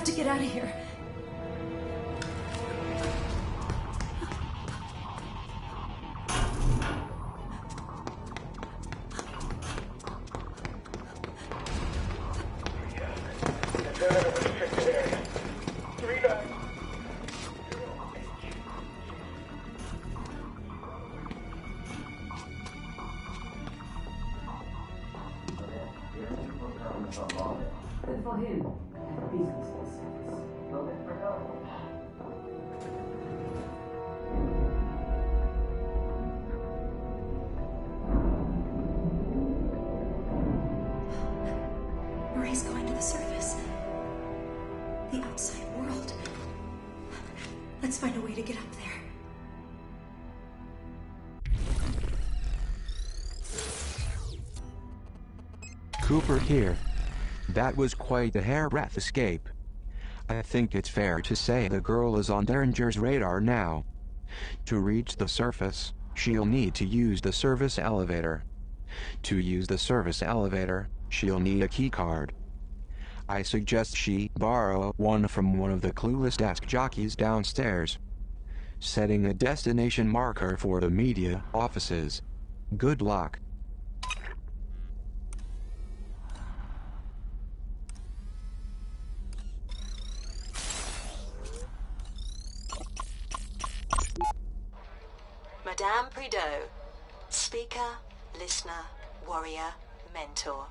have to get out of here. For him, business lessons. Well, let's bring up. Marie's going to the surface. The outside world. Let's find a way to get up there. Cooper here. That was quite a hairbreadth escape. I think it's fair to say the girl is on Derringer's radar now. To reach the surface, she'll need to use the service elevator. To use the service elevator, she'll need a keycard. I suggest she borrow one from one of the clueless desk jockeys downstairs. Setting a destination marker for the media offices. Good luck. Madame Prideaux, speaker, listener, warrior, mentor.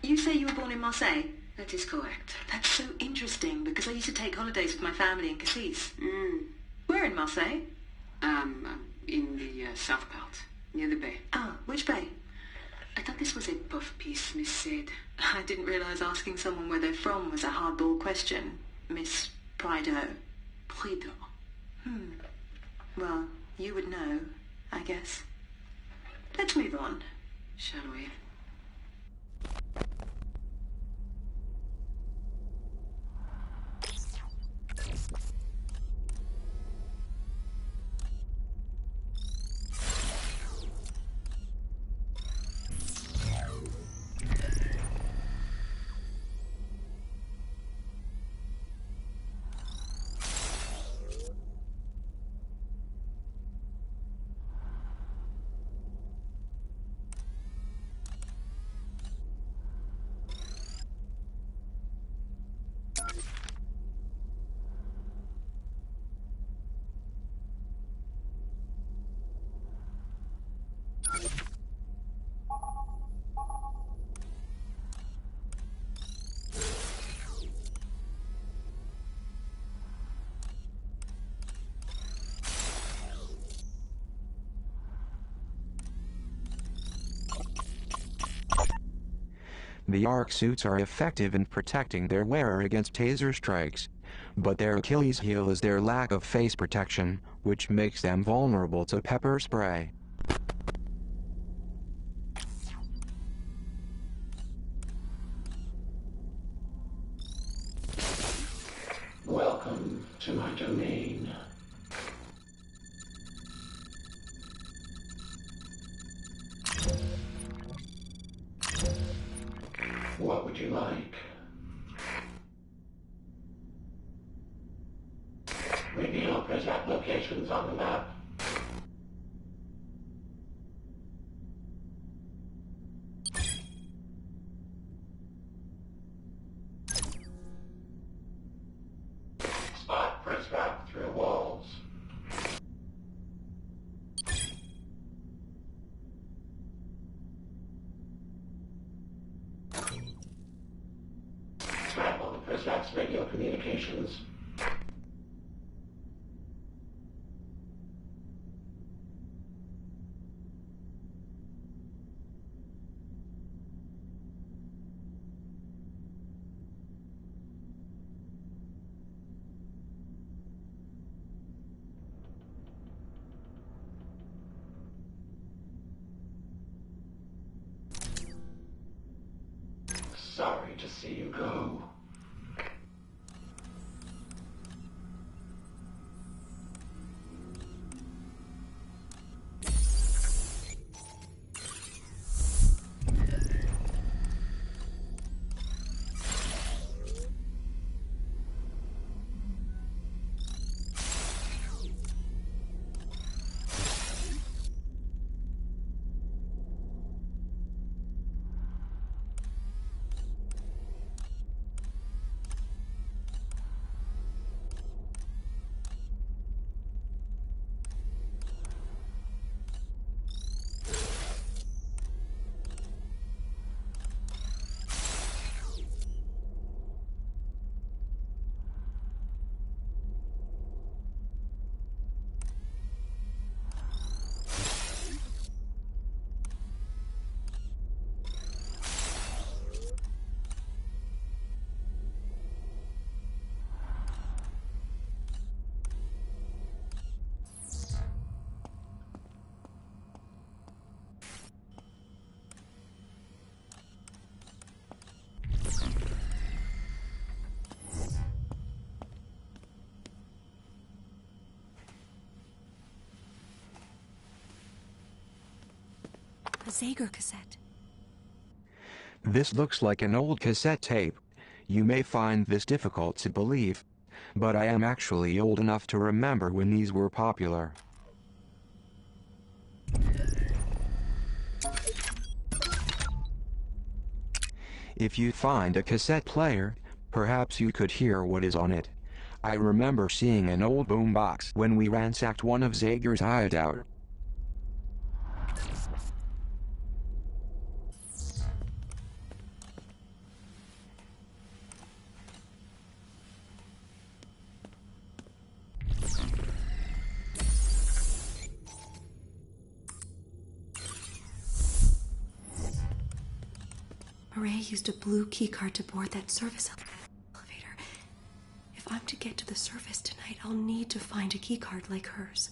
You say you were born in Marseille? That is correct. That's so interesting because I used to take holidays with my family in Cassis. Where in Marseille? In the south part, near the bay. Ah, which bay? I thought this was a puff piece, Miss Sid. I didn't realise asking someone where they're from was a hardball question, Miss Prideaux. Prideaux. Well, you would know, I guess. Let's move on. Shall we? The arc suits are effective in protecting their wearer against taser strikes, but their Achilles heel is their lack of face protection, which makes them vulnerable to pepper spray. Welcome to my domain. What would you like? Reveal present locations on the map. Spot press back through walls. Scramble the Prismax radio communications. Sorry to see you go. A Zager cassette. This looks like an old cassette tape. You may find this difficult to believe, but I am actually old enough to remember when these were popular. If you find a cassette player, perhaps you could hear what is on it. I remember seeing an old boombox when we ransacked one of Zager's hideout. Maria used a blue keycard to board that service elevator. If I'm to get to the surface tonight, I'll need to find a keycard like hers.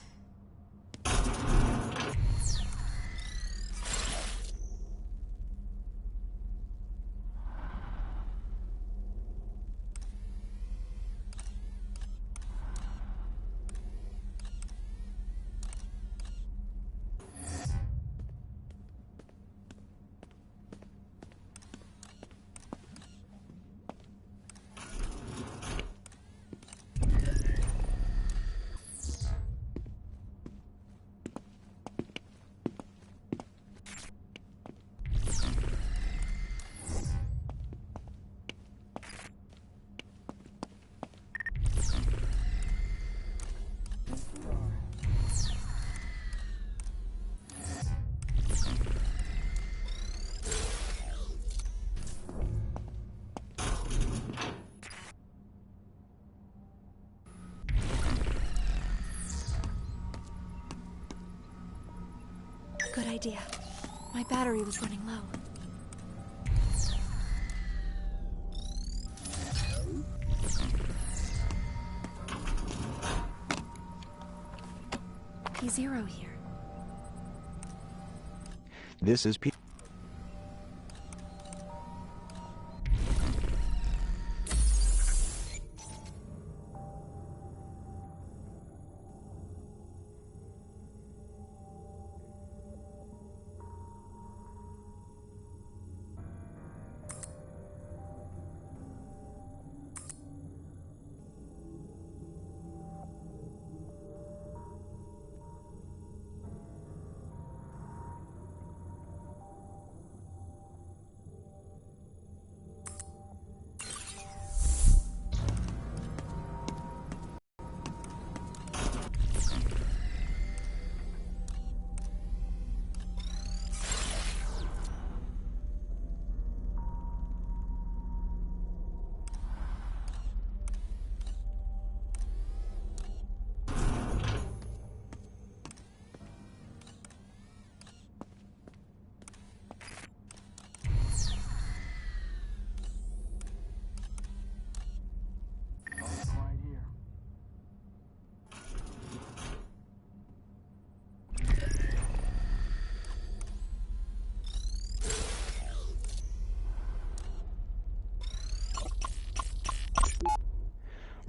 Good idea. My battery was running low. P0 here. This is P.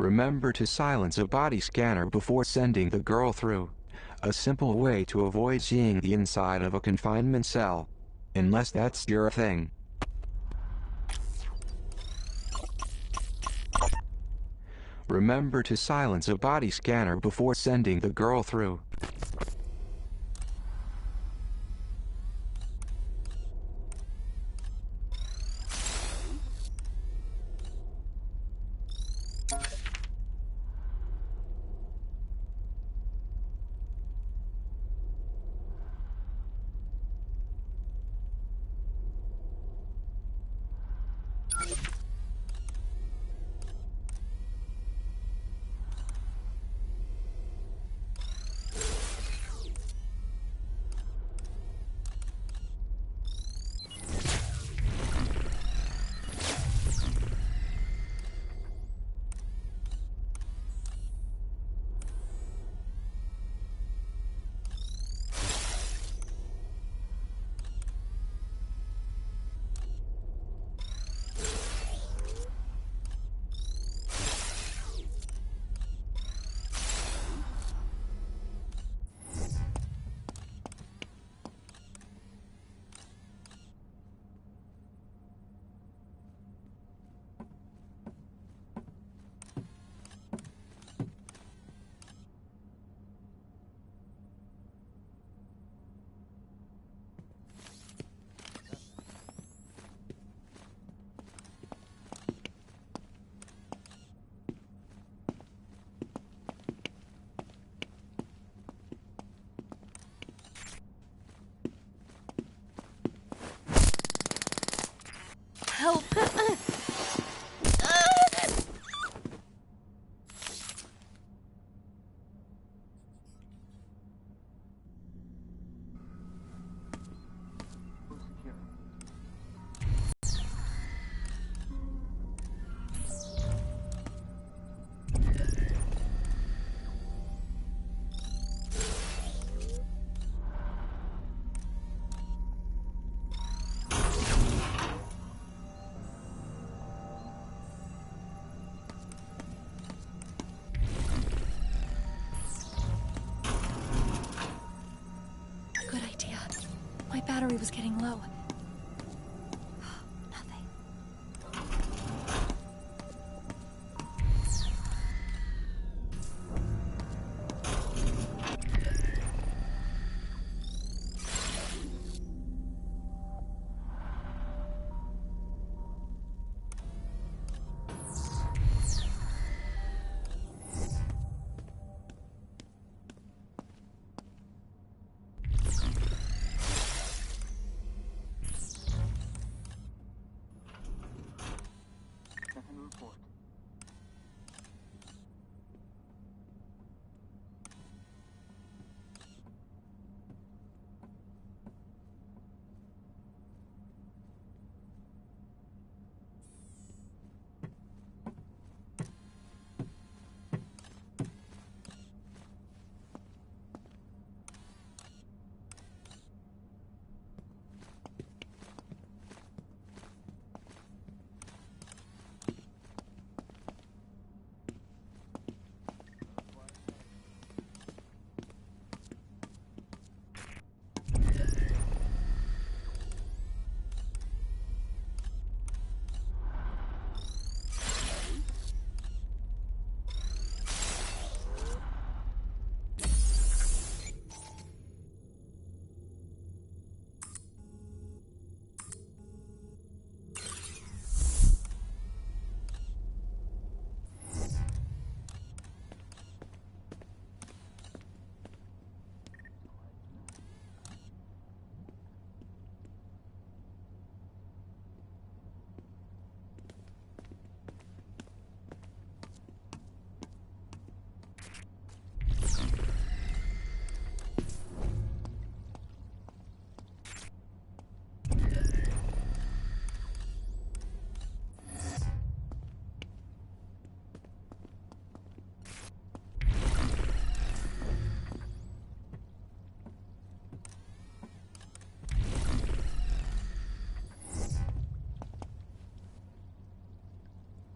Remember to silence a body scanner before sending the girl through. A simple way to avoid seeing the inside of a confinement cell. Unless that's your thing. Remember to silence a body scanner before sending the girl through. My battery was getting low. Nothing.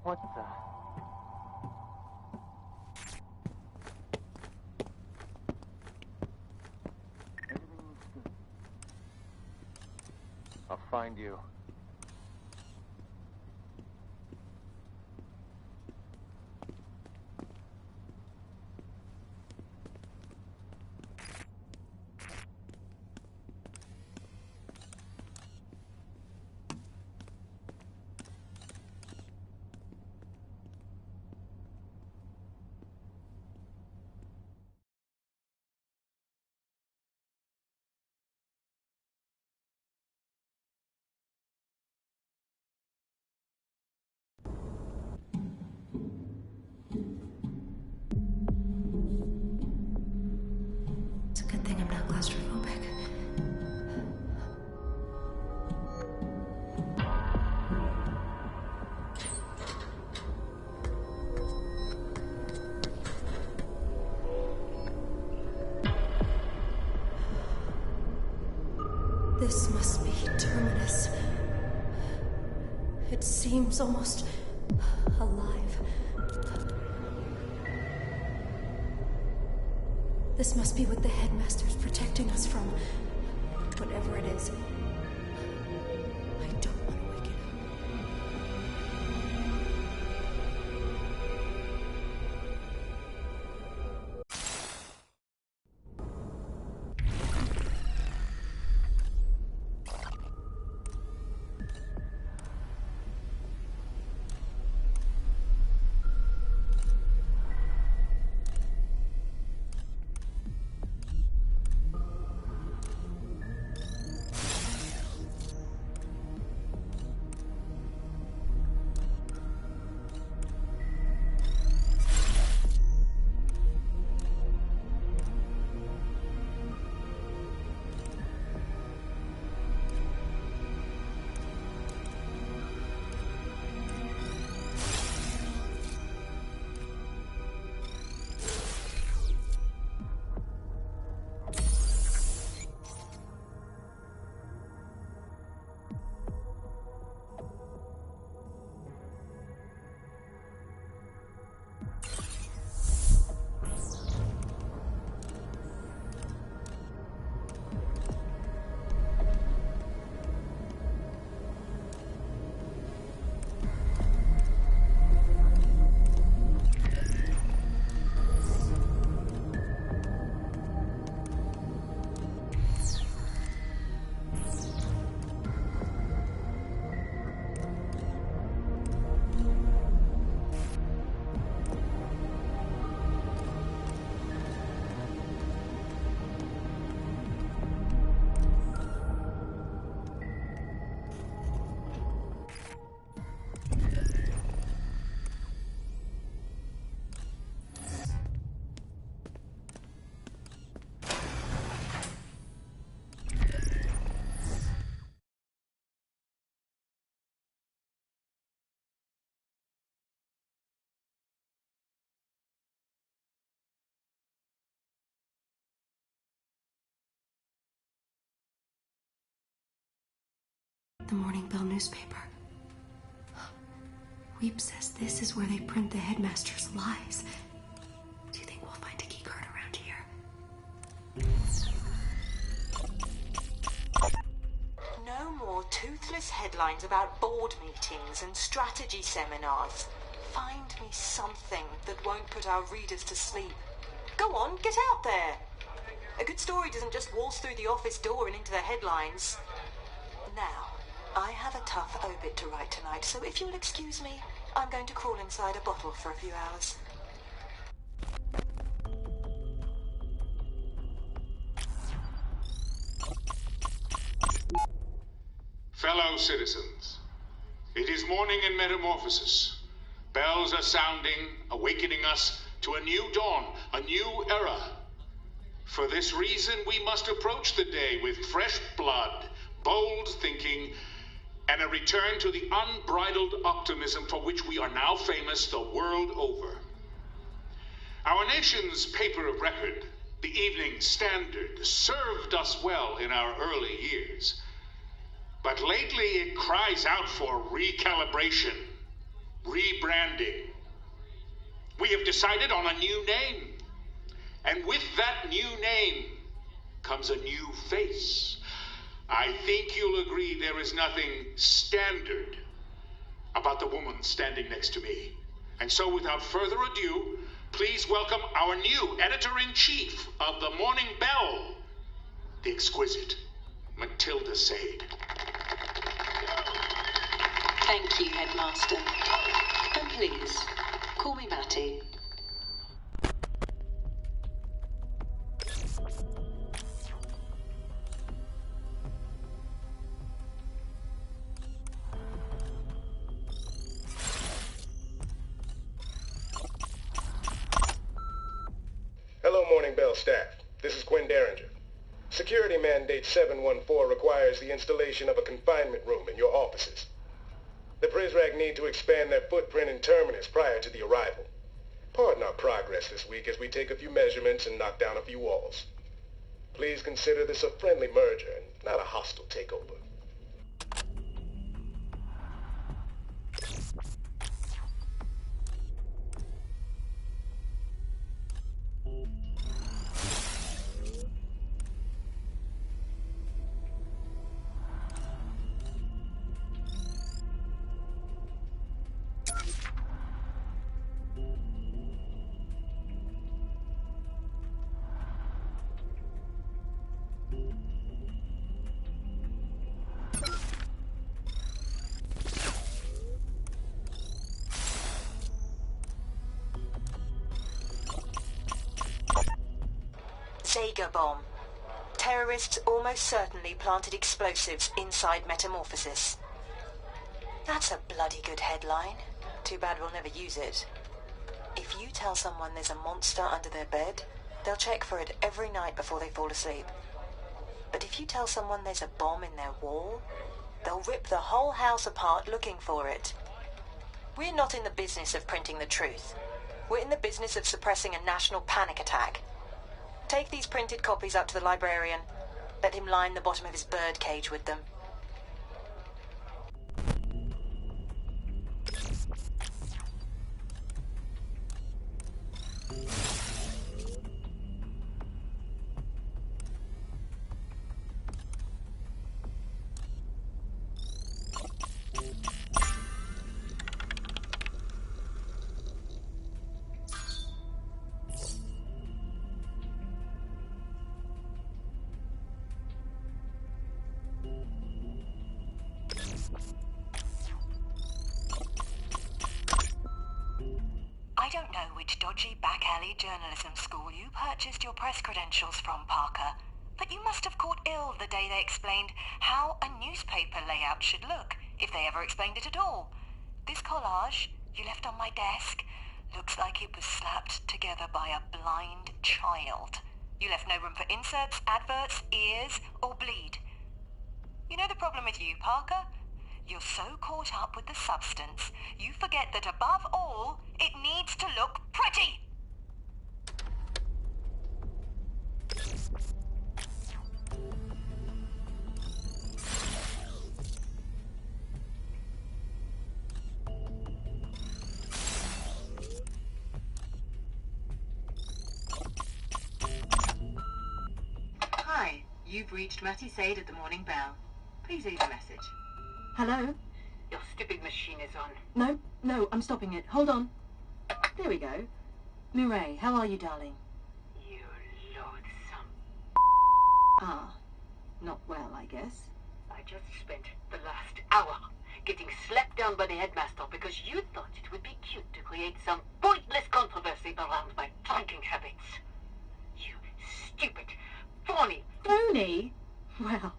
What the? Everything's good. I'll find you. It's a good thing I'm not claustrophobic. This must be Terminus. It seems almost alive. This must be what the headmaster's protecting us from. Whatever it is. I don't want to wake it up. The Morning Bell newspaper. Weep says this is where they print the headmaster's lies. Do you think we'll find a keycard around here? No more toothless headlines about board meetings and strategy seminars. Find me something that won't put our readers to sleep. Go on, get out there. A good story doesn't just waltz through the office door and into the headlines. Now, I have a tough obit to write tonight, so if you'll excuse me, I'm going to crawl inside a bottle for a few hours. Fellow citizens, it is morning in Metamorphosis. Bells are sounding, awakening us to a new dawn, a new era. For this reason, we must approach the day with fresh blood, bold thinking, and a return to the unbridled optimism for which we are now famous the world over. Our nation's paper of record, the Evening Standard, served us well in our early years. But lately it cries out for recalibration, rebranding. We have decided on a new name. And with that new name comes a new face. I think you'll agree there is nothing standard about the woman standing next to me. And so without further ado, please welcome our new editor-in-chief of the Morning Bell, the exquisite Matilda Sade. Thank you, Headmaster. And please, call me Matty. Hello, Morning Bell staff. This is Quinn Derringer. Security Mandate 714 requires the installation of a confinement room in your offices. The Prizrak need to expand their footprint in Terminus prior to the arrival. Pardon our progress this week as we take a few measurements and knock down a few walls. Please consider this a friendly merger and not a hostile takeover. Zager bomb. Terrorists almost certainly planted explosives inside Metamorphosis. That's a bloody good headline. Too bad we'll never use it. If you tell someone there's a monster under their bed, they'll check for it every night before they fall asleep. But if you tell someone there's a bomb in their wall, they'll rip the whole house apart looking for it. We're not in the business of printing the truth. We're in the business of suppressing a national panic attack. Take these printed copies up to the librarian. Let him line the bottom of his bird cage with them. I don't know which dodgy back-alley journalism school you purchased your press credentials from, Parker, but you must have caught ill the day they explained how a newspaper layout should look, if they ever explained it at all. This collage you left on my desk looks like it was slapped together by a blind child. You left no room for inserts, adverts, ears, or bleed. You know the problem with you, Parker? You're so caught up with the substance, you forget that above all, it needs to look pretty. Hi, you've reached Matty Sade at the Morning Bell. Please leave a message. Hello? Your stupid machine is on. No, I'm stopping it. Hold on. There we go. Murray, how are you, darling? You loathsome. Ah, not well, I guess. I just spent the last hour getting slapped down by the headmaster because you thought it would be cute to create some pointless controversy around my drinking habits. You stupid, phony... Phony? Well,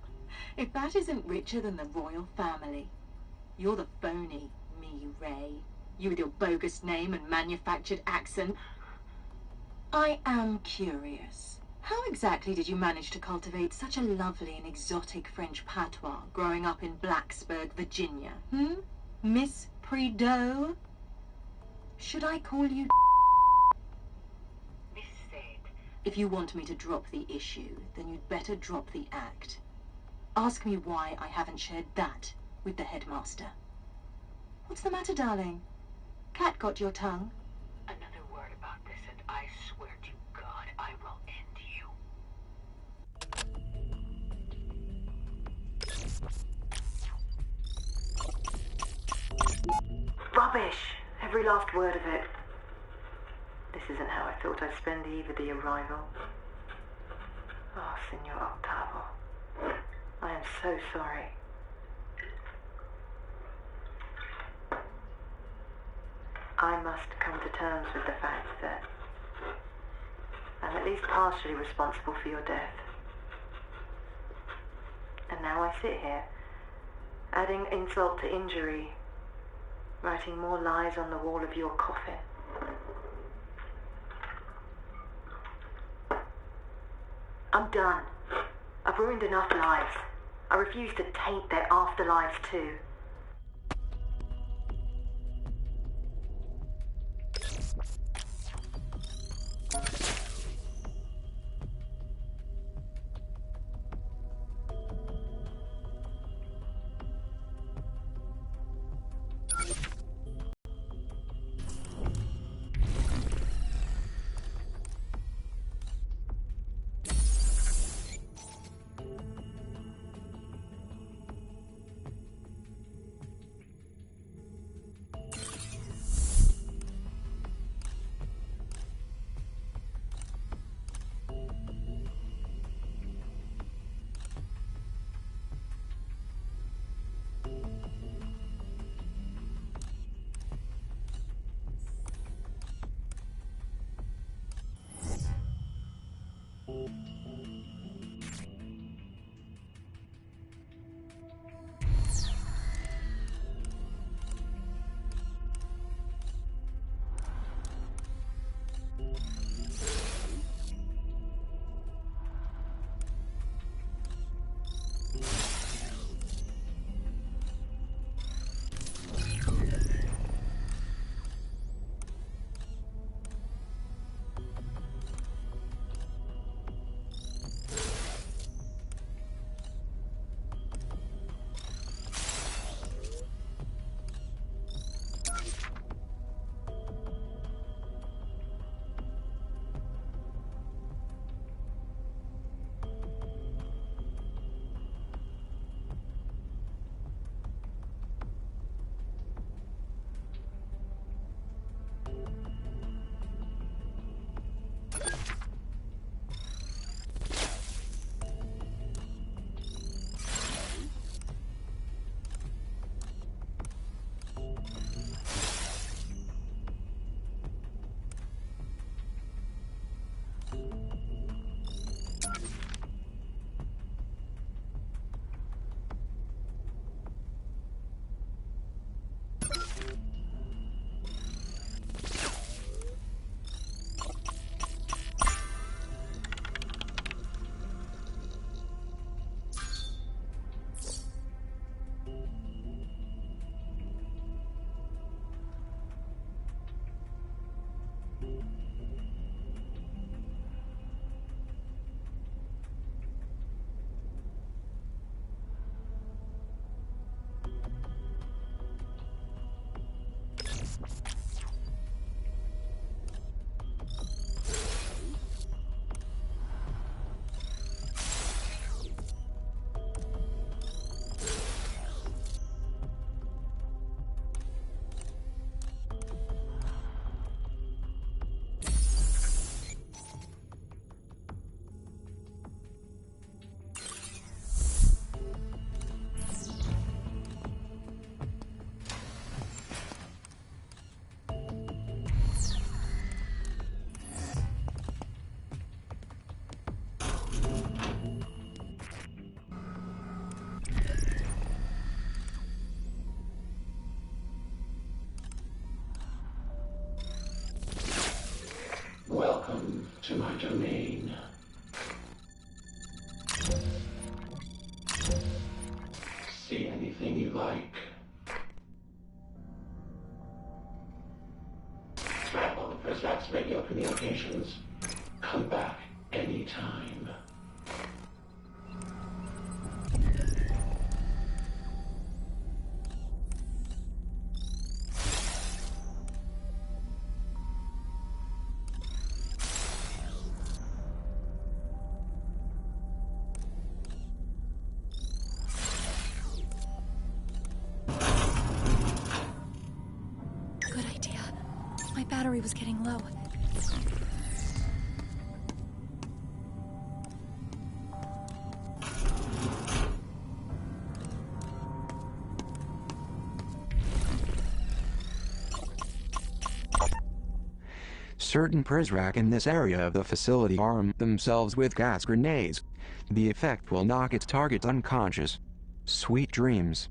if that isn't richer than the royal family. You're the phony, me, Ray. You with your bogus name and manufactured accent. I am curious. How exactly did you manage to cultivate such a lovely and exotic French patois growing up in Blacksburg, Virginia? Miss Prideaux? Should I call you Miss Sade? If you want me to drop the issue, then you'd better drop the act. Ask me why I haven't shared that with the headmaster. What's the matter, darling? Cat got your tongue? Another word about this and I swear to God I will end you. Rubbish! Every last word of it. This isn't how I thought I'd spend the eve of the arrival. Oh, Signor Octavo. I am so sorry. I must come to terms with the fact that I'm at least partially responsible for your death. And now I sit here, adding insult to injury, writing more lies on the wall of your coffin. I'm done. I've ruined enough lives. I refuse to taint their afterlives too. my domain. See anything you like. Track on the President's radio communications. Come back anytime. Good idea. My battery was getting low. Certain Prizrak in this area of the facility arm themselves with gas grenades. The effect will knock its targets unconscious. Sweet dreams.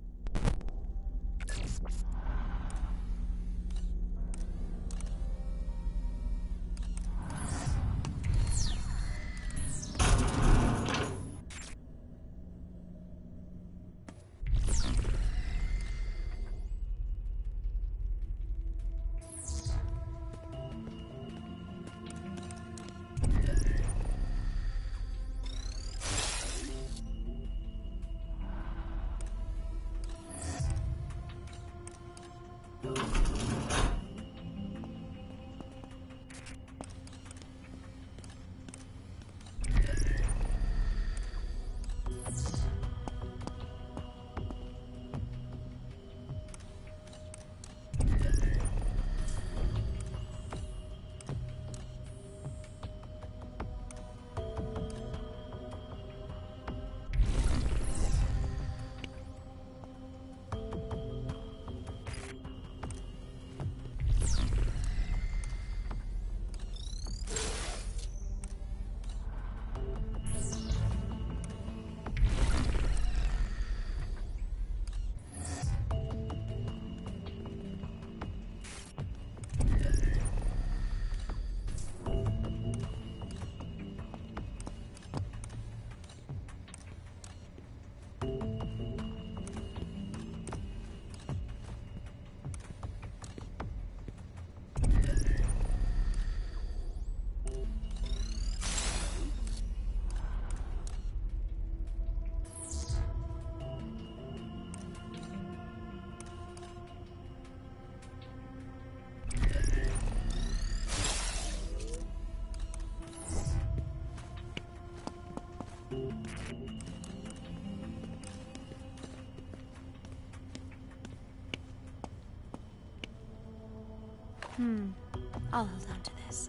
I'll hold on to this.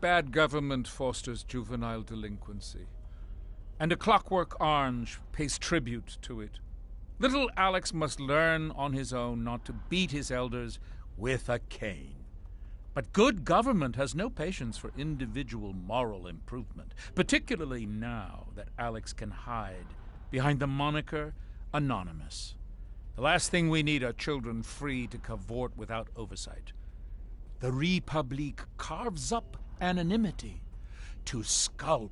Bad government fosters juvenile delinquency, and a Clockwork Orange pays tribute to it. Little Alex must learn on his own not to beat his elders with a cane. But good government has no patience for individual moral improvement, particularly now that Alex can hide behind the moniker Anonymous. The last thing we need are children free to cavort without oversight. The Repulique carves up anonymity to sculpt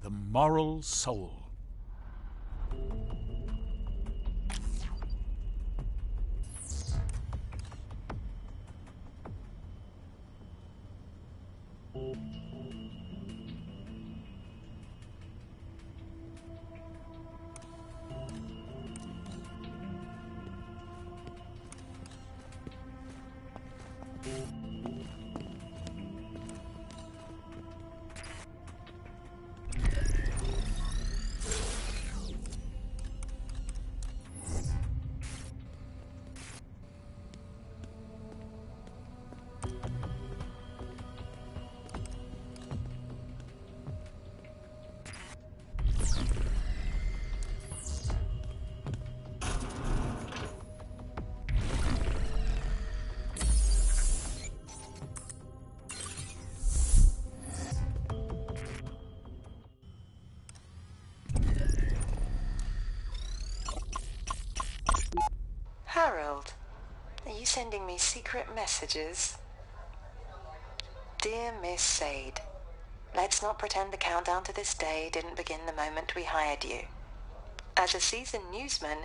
the moral soul. sending me secret messages? Dear Miss Sade, let's not pretend the countdown to this day didn't begin the moment we hired you. As a seasoned newsman,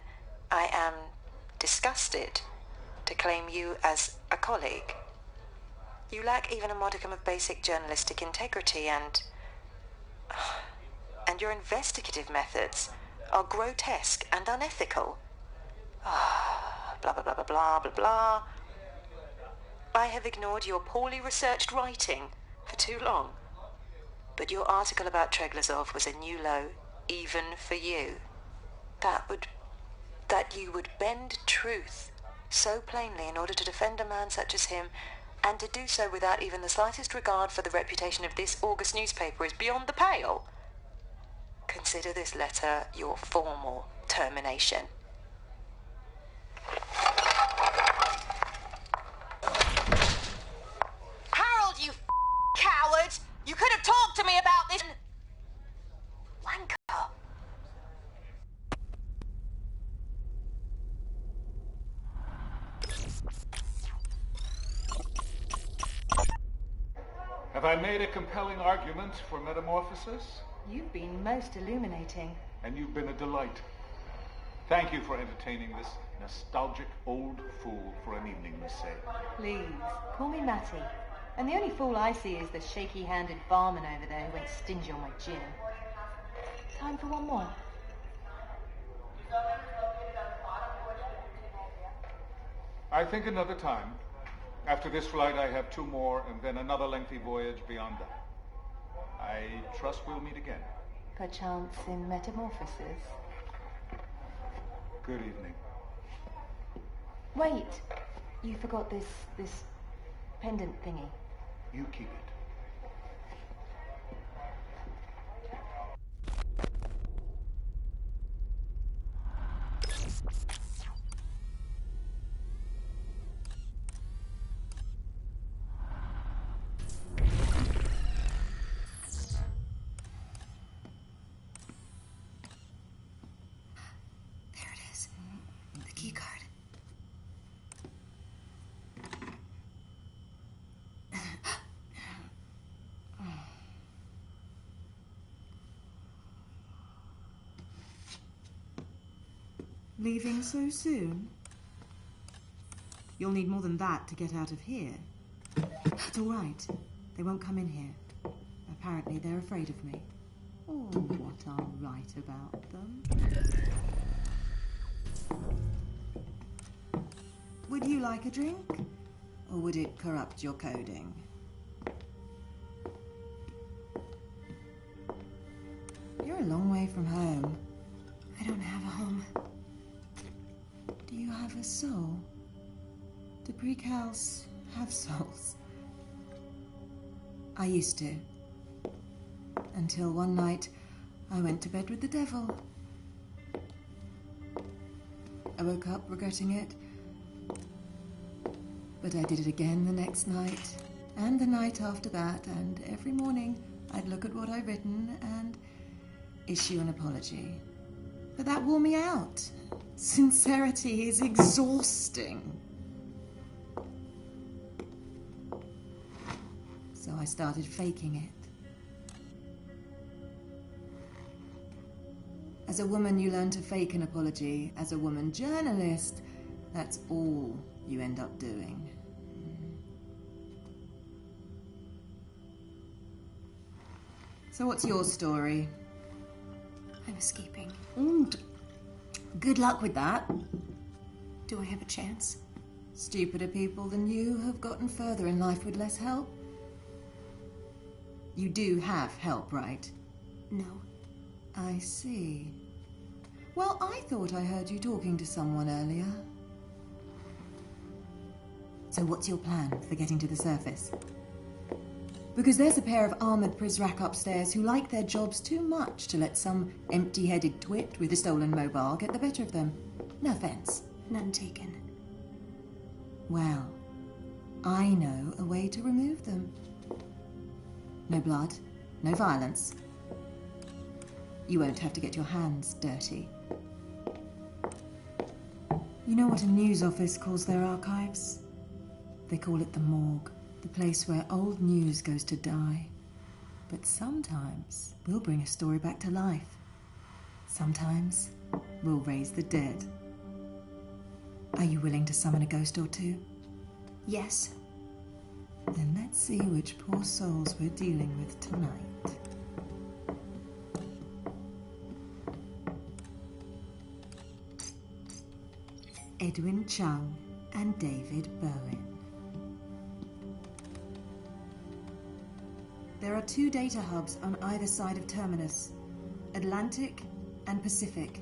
I am disgusted to claim you as a colleague. You lack even a modicum of basic journalistic integrity, and your investigative methods are grotesque and unethical. Blah, blah, blah, blah, blah, blah, blah. I have ignored your poorly researched writing for too long. But your article about Treglazov was a new low, even for you. That you would bend truth so plainly in order to defend a man such as him, and to do so without even the slightest regard for the reputation of this August newspaper, is beyond the pale. Consider this letter your formal termination. Harold, you coward! You could have talked to me about this. Wanker. Have I made a compelling argument for metamorphosis? You've been most illuminating. And you've been a delight. Thank you for entertaining this nostalgic old fool for an evening, Miss Sade. Please, call me Matty. And the only fool I see is the shaky-handed barman over there who went stingy on my gin. Time for one more. I think another time. After this flight, I have 2 more, and then another lengthy voyage beyond that. I trust we'll meet again. Perchance in metamorphosis. Good evening. Wait, you forgot this pendant thingy. You keep it. Leaving so soon? You'll need more than that to get out of here. It's all right. They won't come in here. Apparently they're afraid of me. Or what I'll write about them. Would you like a drink? Or would it corrupt your coding? You're a long way from home. I don't have a home. Do you have a soul? Do precals have souls? I used to. Until one night, I went to bed with the devil. I woke up regretting it. But I did it again the next night, and the night after that, and every morning I'd look at what I'd written and issue an apology. But that wore me out. Sincerity is exhausting. So I started faking it. As a woman, you learn to fake an apology. As a woman journalist, that's all you end up doing. So what's your story? I'm escaping. Good luck with that. Do I have a chance? Stupider people than you have gotten further in life with less help. You do have help, right? No. I see. Well, I thought I heard you talking to someone earlier. So what's your plan for getting to the surface? Because there's a pair of armoured Prizrak upstairs who like their jobs too much to let some empty-headed twit with a stolen mobile get the better of them. No offence. None taken. Well, I know a way to remove them. No blood, no violence. You won't have to get your hands dirty. You know what a news office calls their archives? They call it the morgue, the place where old news goes to die. But sometimes we'll bring a story back to life. Sometimes we'll raise the dead. Are you willing to summon a ghost or two? Yes. Then let's see which poor souls we're dealing with tonight. Edwin Chung and David Bowen. There are 2 data hubs on either side of Terminus, Atlantic and Pacific.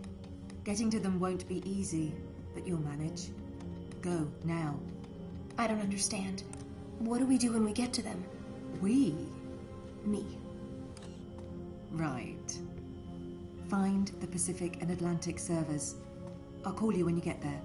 Getting to them won't be easy, but you'll manage. Go, now. I don't understand. What do we do when we get to them? We? Me. Right. Find the Pacific and Atlantic servers. I'll call you when you get there.